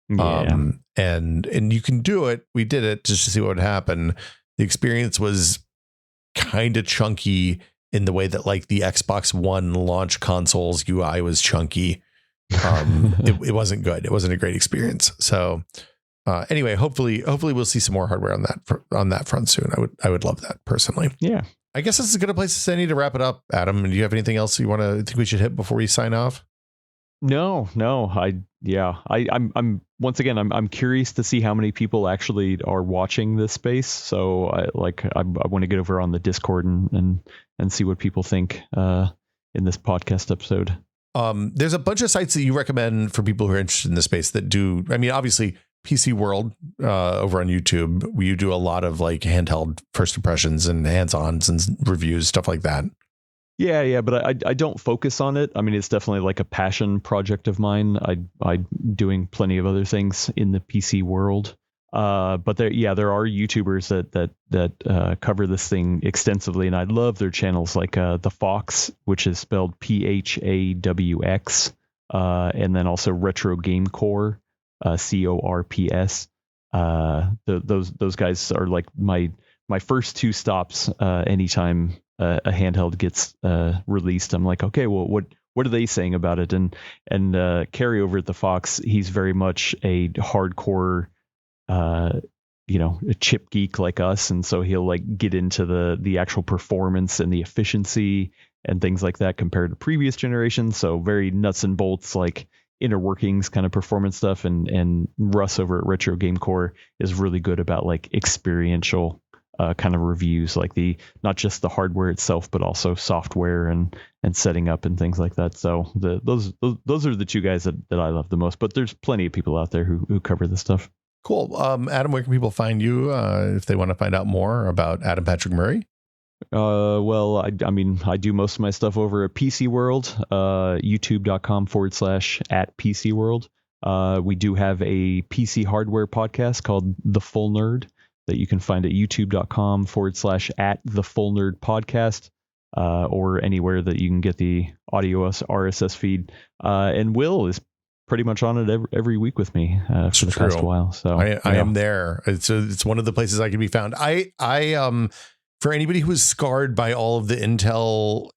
Yeah. And you can do it. We did it just to see what would happen. The experience was kind of chunky in the way that like the Xbox One launch console's UI was chunky. It wasn't good. It wasn't a great experience. So anyway, hopefully we'll see some more hardware on that front soon. I would love that personally. Yeah. I guess this is a good place as any to wrap it up, Adam. And do you have anything else you think we should hit before we sign off? No. I'm once again, I'm curious to see how many people actually are watching this space. So I want to get over on the Discord and see what people think in this podcast episode. There's a bunch of sites that you recommend for people who are interested in this space that do. I mean, obviously PC World over on YouTube, you do a lot of like handheld first impressions and hands-ons and reviews, stuff like that. Yeah, but I don't focus on it. I mean, it's definitely like a passion project of mine. I'm doing plenty of other things in the PC world. But there are YouTubers that cover this thing extensively, and I love their channels like The Fox, which is spelled PHAWX, and then also Retro Game Core, CORPS. Those guys are like my first two stops anytime a handheld gets released. I'm like, okay, well, what are they saying about it? And Carrie over at The Fox, he's very much a hardcore a chip geek like us, and so he'll like get into the actual performance and the efficiency and things like that compared to previous generations. So very nuts and bolts, like inner workings kind of performance stuff. And Russ over at Retro Game Core is really good about like experiential kind of reviews, like not just the hardware itself, but also software and setting up and things like that. So those are the two guys that I love the most, but there's plenty of people out there who cover this stuff. Cool. Adam, where can people find you if they want to find out more about Adam Patrick Murray? Well, I mean, I do most of my stuff over at PC World, youtube.com/@PC World. We do have a PC hardware podcast called The Full Nerd that you can find at youtube.com/@TheFullNerdPodcast, or anywhere that you can get the audio RSS feed. And Will is pretty much on it every week with me for the past while. So I am there. It's one of the places I can be found. for anybody who was scarred by all of the Intel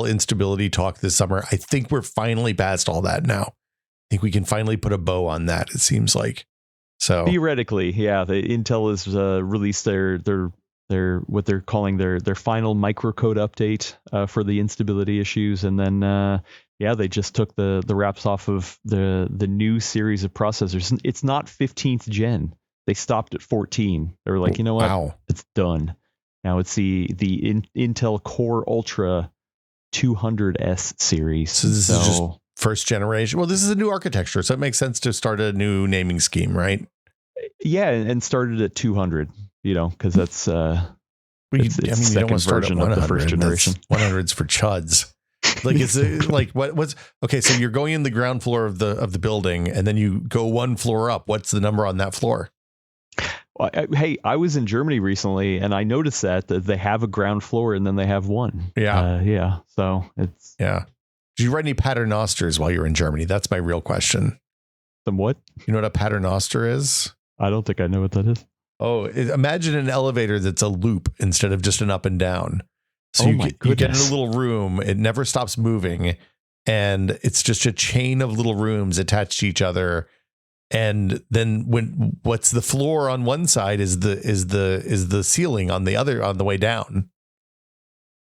instability talk this summer, I think we're finally past all that now. I think we can finally put a bow on that, it seems like. So theoretically, yeah, the Intel has released their what they're calling their final microcode update for the instability issues, and then they just took the wraps off of the new series of processors. It's not 15th gen. They stopped at 14. They were like, you know what? Wow. It's done. Now it's the Intel Core Ultra 200S series. So this is just first generation. Well, this is a new architecture, so it makes sense to start a new naming scheme, right? Yeah, and started at 200. Because that's you don't want to start at 100. Of the first generation. 100's for chuds. Like it's like what's okay. So you're going in the ground floor of the building, and then you go one floor up. What's the number on that floor? Hey, I was in Germany recently, and I noticed that they have a ground floor, and then they have one. Yeah. So it's Did you write any paternosters while you were in Germany? That's my real question. Some what? You know what a paternoster is? I don't think I know what that is. Oh, imagine an elevator that's a loop instead of just an up and down. So you get in a little room, it never stops moving, and it's just a chain of little rooms attached to each other. And then what's the floor on one side is the ceiling on the other on the way down.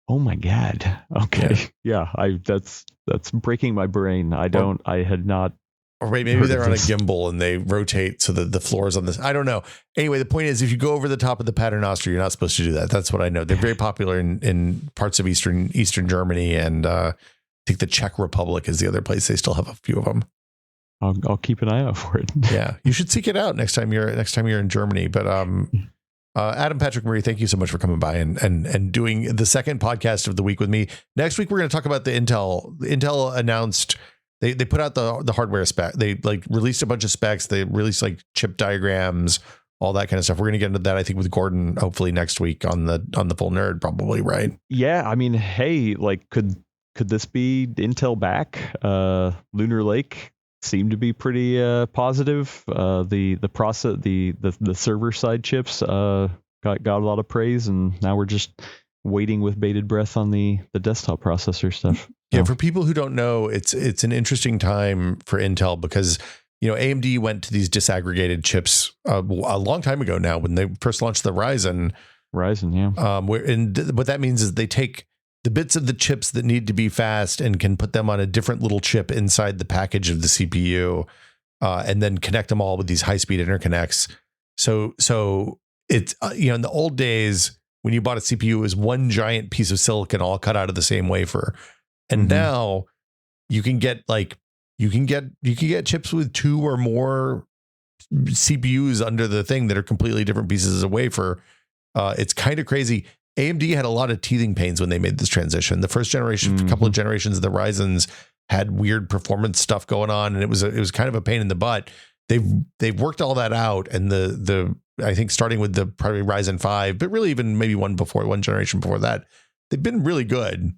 Oh my God. Okay. Yeah, that's breaking my brain. I had not. Or maybe they're on a gimbal and they rotate so that the floor is on this. I don't know. Anyway, the point is, if you go over the top of the paternoster, you're not supposed to do that. That's what I know. They're very popular in parts of Eastern Germany, and I think the Czech Republic is the other place. They still have a few of them. I'll keep an eye out for it. Yeah, you should seek it out next time you're in Germany. But Adam, Patrick, Murray, thank you so much for coming by and doing the second podcast of the week with me. Next week we're going to talk about the Intel. Intel announced. They put out the hardware spec. They released a bunch of specs. They released chip diagrams, all that kind of stuff. We're going to get into that, I think, with Gordon, hopefully next week on the Full Nerd, probably, right? Yeah, I mean, hey, could this be Intel back? Lunar Lake seemed to be pretty positive. The process, the server side chips got a lot of praise, and now we're just waiting with bated breath on the desktop processor stuff. Yeah, for people who don't know, it's an interesting time for Intel because, AMD went to these disaggregated chips a long time ago now when they first launched the Ryzen. Yeah. What that means is they take the bits of the chips that need to be fast and can put them on a different little chip inside the package of the CPU, and then connect them all with these high-speed interconnects. So it's in the old days when you bought a CPU, it was one giant piece of silicon all cut out of the same wafer. And now you can get chips with two or more CPUs under the thing that are completely different pieces of wafer. It's kind of crazy. AMD had a lot of teething pains when they made this transition. The first generation, a couple of generations of the Ryzens had weird performance stuff going on, and it was kind of a pain in the butt. They've worked all that out, and I think starting with the probably Ryzen 5, but really even maybe one generation before that, they've been really good.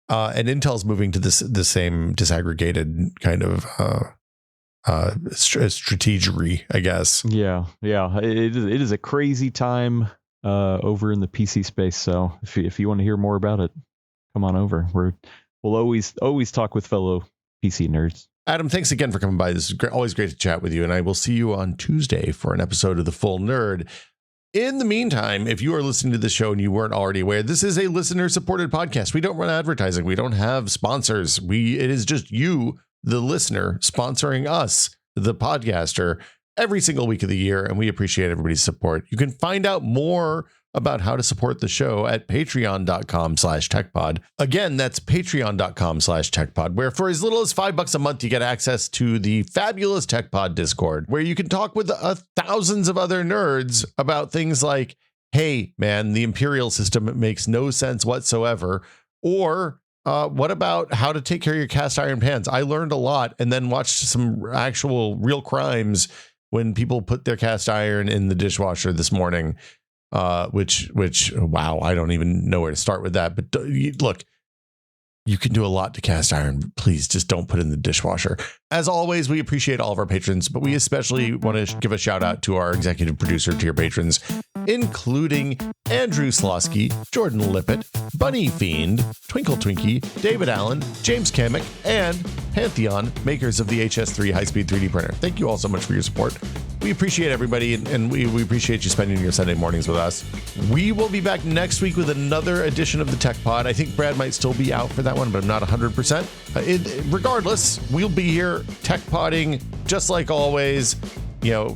And Intel's moving to the same disaggregated kind of strategery, I guess. Yeah. It is a crazy time over in the PC space. So if you want to hear more about it, come on over. We'll always talk with fellow PC nerds. Adam, thanks again for coming by. This is always great to chat with you, and I will see you on Tuesday for an episode of The Full Nerd. In the meantime, if you are listening to the show and you weren't already aware, this is a listener-supported podcast. We don't run advertising. We don't have sponsors. It is just you, the listener, sponsoring us, the podcaster, every single week of the year, and we appreciate everybody's support. You can find out more about how to support the show at patreon.com/techpod. Again, that's patreon.com/techpod, where for as little as $5 a month, you get access to the fabulous TechPod Discord, where you can talk with thousands of other nerds about things like, hey, man, the Imperial system makes no sense whatsoever. Or what about how to take care of your cast iron pans? I learned a lot and then watched some actual real crimes when people put their cast iron in the dishwasher this morning. Which wow, I don't even know where to start with that. But look, you can do a lot to cast iron. Please just don't put it in the dishwasher. As always, we appreciate all of our patrons, but we especially want to give a shout out to our executive producer, tier patrons. including Andrew Slosky, Jordan Lippett, Bunny Fiend, Twinkle Twinkie, David Allen, James Kamek, and Pantheon, makers of the HS3 high-speed 3D printer. Thank you all so much for your support. We appreciate everybody, and we appreciate you spending your Sunday mornings with us. We will be back next week with another edition of the Tech Pod. I think Brad might still be out for that one, but I'm not 100%. Regardless, we'll be here tech podding just like always.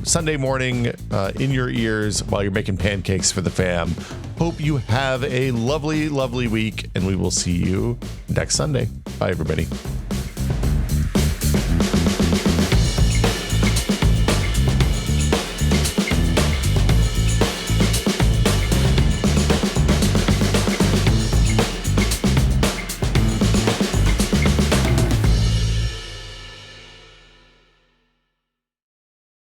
Sunday morning in your ears while you're making pancakes for the fam. Hope you have a lovely, lovely week, and we will see you next Sunday. Bye, everybody.